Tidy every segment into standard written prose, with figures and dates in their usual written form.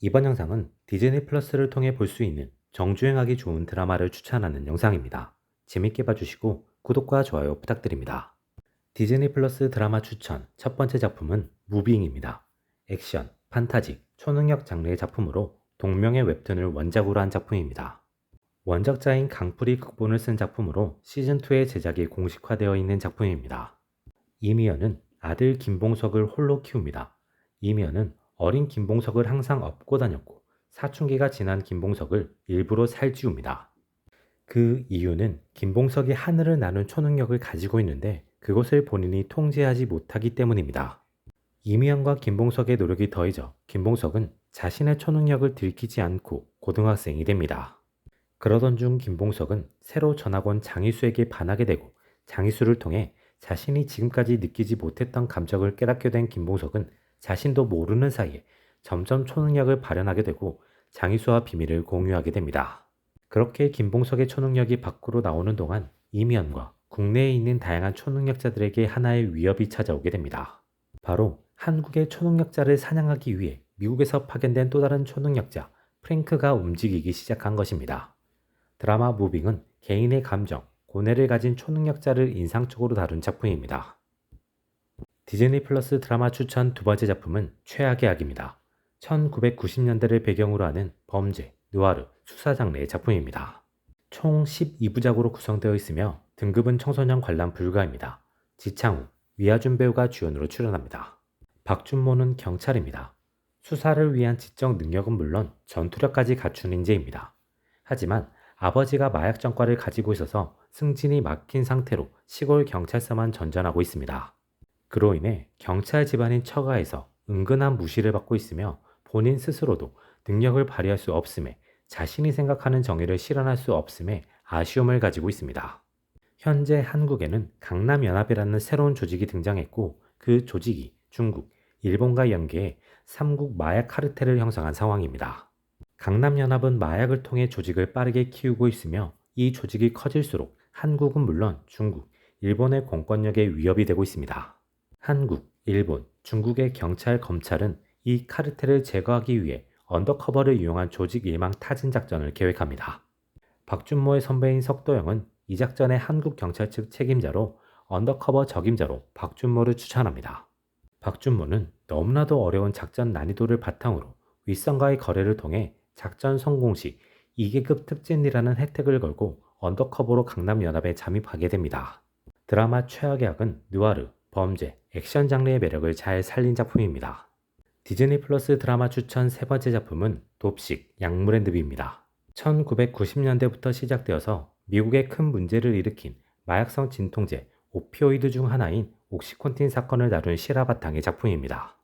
이번 영상은 디즈니 플러스를 통해 볼 수 있는 정주행하기 좋은 드라마를 추천하는 영상입니다. 재밌게 봐주시고 구독과 좋아요 부탁드립니다. 디즈니 플러스 드라마 추천 첫 번째 작품은 무빙입니다. 액션, 판타지, 초능력 장르의 작품으로 동명의 웹툰을 원작으로 한 작품입니다. 원작자인 강풀이 극본을 쓴 작품으로 시즌2의 제작이 공식화되어 있는 작품입니다. 이미연은 아들 김봉석을 홀로 키웁니다. 이미연은 어린 김봉석을 항상 업고 다녔고 사춘기가 지난 김봉석을 일부러 살찌웁니다. 그 이유는 김봉석이 하늘을 나눈 초능력을 가지고 있는데 그것을 본인이 통제하지 못하기 때문입니다. 이미연과 김봉석의 노력이 더해져 김봉석은 자신의 초능력을 들키지 않고 고등학생이 됩니다. 그러던 중 김봉석은 새로 전학 온 장희수에게 반하게 되고 장희수를 통해 자신이 지금까지 느끼지 못했던 감정을 깨닫게 된 김봉석은 자신도 모르는 사이에 점점 초능력을 발현하게 되고 장희수와 비밀을 공유하게 됩니다. 그렇게 김봉석의 초능력이 밖으로 나오는 동안 이미연과 국내에 있는 다양한 초능력자들에게 하나의 위협이 찾아오게 됩니다. 바로 한국의 초능력자를 사냥하기 위해 미국에서 파견된 또 다른 초능력자 프랭크가 움직이기 시작한 것입니다. 드라마 무빙은 개인의 감정, 고뇌를 가진 초능력자를 인상적으로 다룬 작품입니다. 디즈니 플러스 드라마 추천 두 번째 작품은 최악의 악입니다. 1990년대를 배경으로 하는 범죄, 느와르, 수사 장르의 작품입니다. 총 12부작으로 구성되어 있으며 등급은 청소년 관람 불가입니다. 지창욱, 위아준 배우가 주연으로 출연합니다. 박준모는 경찰입니다. 수사를 위한 지적 능력은 물론 전투력까지 갖춘 인재입니다. 하지만 아버지가 마약 전과를 가지고 있어서 승진이 막힌 상태로 시골 경찰서만 전전하고 있습니다. 그로 인해 경찰 집안인 처가에서 은근한 무시를 받고 있으며 본인 스스로도 능력을 발휘할 수 없음에 자신이 생각하는 정의를 실현할 수 없음에 아쉬움을 가지고 있습니다. 현재 한국에는 강남연합이라는 새로운 조직이 등장했고 그 조직이 중국, 일본과 연계해 삼국 마약 카르텔을 형성한 상황입니다. 강남연합은 마약을 통해 조직을 빠르게 키우고 있으며 이 조직이 커질수록 한국은 물론 중국, 일본의 공권력에 위협이 되고 있습니다. 한국, 일본, 중국의 경찰, 검찰은 이 카르텔을 제거하기 위해 언더커버를 이용한 조직 일망 타진 작전을 계획합니다. 박준모의 선배인 석도영은 이 작전의 한국 경찰 측 책임자로 언더커버 적임자로 박준모를 추천합니다. 박준모는 너무나도 어려운 작전 난이도를 바탕으로 윗선과의 거래를 통해 작전 성공 시 2계급 특진이라는 혜택을 걸고 언더커버로 강남연합에 잠입하게 됩니다. 드라마 최악의 악은 느와르, 범죄, 액션 장르의 매력을 잘 살린 작품입니다. 디즈니 플러스 드라마 추천 세 번째 작품은 돕식, 양무랜드비입니다. 1990년대부터 시작되어서 미국에 큰 문제를 일으킨 마약성 진통제, 오피오이드 중 하나인 옥시콘틴 사건을 다룬 실화 바탕의 작품입니다.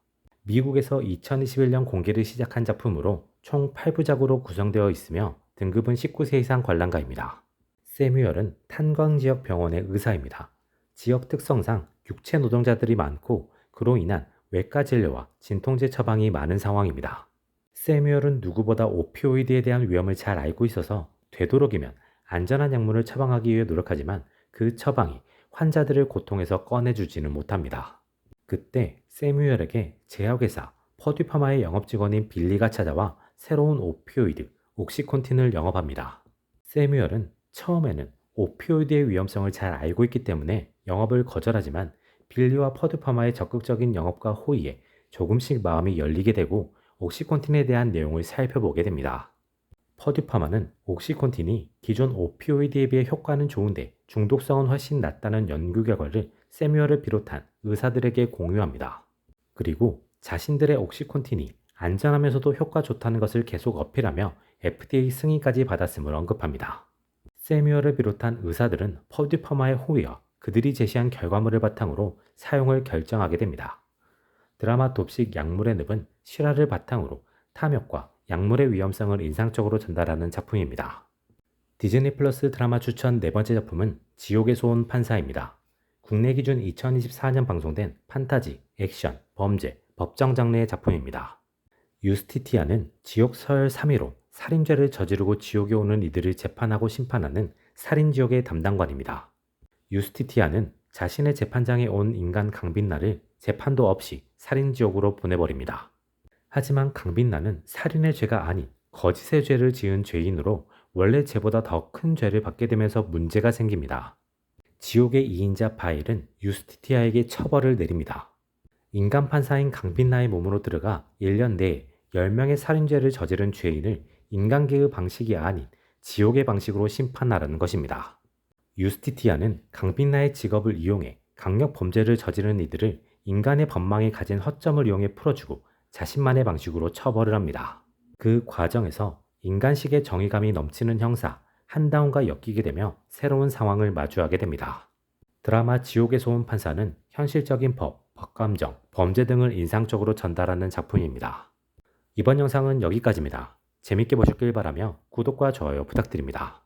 미국에서 2021년 공개를 시작한 작품으로 총 8부작으로 구성되어 있으며 등급은 19세 이상 관람가입니다. 세뮤얼은 탄광지역 병원의 의사입니다. 지역 특성상 육체 노동자들이 많고 그로 인한 외과 진료와 진통제 처방이 많은 상황입니다. 세뮤얼은 누구보다 오피오이드에 대한 위험을 잘 알고 있어서 되도록이면 안전한 약물을 처방하기 위해 노력하지만 그 처방이 환자들을 고통에서 꺼내주지는 못합니다. 그때 세뮤얼에게 제약회사 퍼듀파마의 영업직원인 빌리가 찾아와 새로운 오피오이드, 옥시콘틴을 영업합니다. 세뮤얼은 처음에는 오피오이드의 위험성을 잘 알고 있기 때문에 영업을 거절하지만 빌리와 퍼듀파마의 적극적인 영업과 호의에 조금씩 마음이 열리게 되고 옥시콘틴에 대한 내용을 살펴보게 됩니다. 퍼듀파마는 옥시콘틴이 기존 오피오이드에 비해 효과는 좋은데 중독성은 훨씬 낮다는 연구 결과를 세뮤얼을 비롯한 의사들에게 공유합니다. 그리고 자신들의 옥시콘틴이 안전하면서도 효과 좋다는 것을 계속 어필하며 FDA 승인까지 받았음을 언급합니다. 세뮤얼을 비롯한 의사들은 퍼듀파마의 호의와 그들이 제시한 결과물을 바탕으로 사용을 결정하게 됩니다. 드라마 돕식 약물의 늪은 실화를 바탕으로 탐욕과 약물의 위험성을 인상적으로 전달하는 작품입니다. 디즈니 플러스 드라마 추천 네 번째 작품은 지옥에서 온 판사입니다. 국내 기준 2024년 방송된 판타지, 액션, 범죄, 법정 장르의 작품입니다. 유스티티아는 지옥 서열 3위로 살인죄를 저지르고 지옥에 오는 이들을 재판하고 심판하는 살인지옥의 담당관입니다. 유스티티아는 자신의 재판장에 온 인간 강빈나를 재판도 없이 살인지옥으로 보내버립니다. 하지만 강빛나는 살인의 죄가 아닌 거짓의 죄를 지은 죄인으로 원래 죄보다 더 큰 죄를 받게 되면서 문제가 생깁니다. 지옥의 2인자 바일은 유스티티아에게 처벌을 내립니다. 인간 판사인 강빛나의 몸으로 들어가 1년 내에 10명의 살인죄를 저지른 죄인을 인간계의 방식이 아닌 지옥의 방식으로 심판하라는 것입니다. 유스티티아는 강빛나의 직업을 이용해 강력 범죄를 저지른 이들을 인간의 법망이 가진 허점을 이용해 풀어주고 자신만의 방식으로 처벌을 합니다. 그 과정에서 인간식의 정의감이 넘치는 형사 한다운과 엮이게 되며 새로운 상황을 마주하게 됩니다. 드라마 지옥의 소음 판사는 현실적인 법, 법감정, 범죄 등을 인상적으로 전달하는 작품입니다. 이번 영상은 여기까지입니다. 재밌게 보셨길 바라며 구독과 좋아요 부탁드립니다.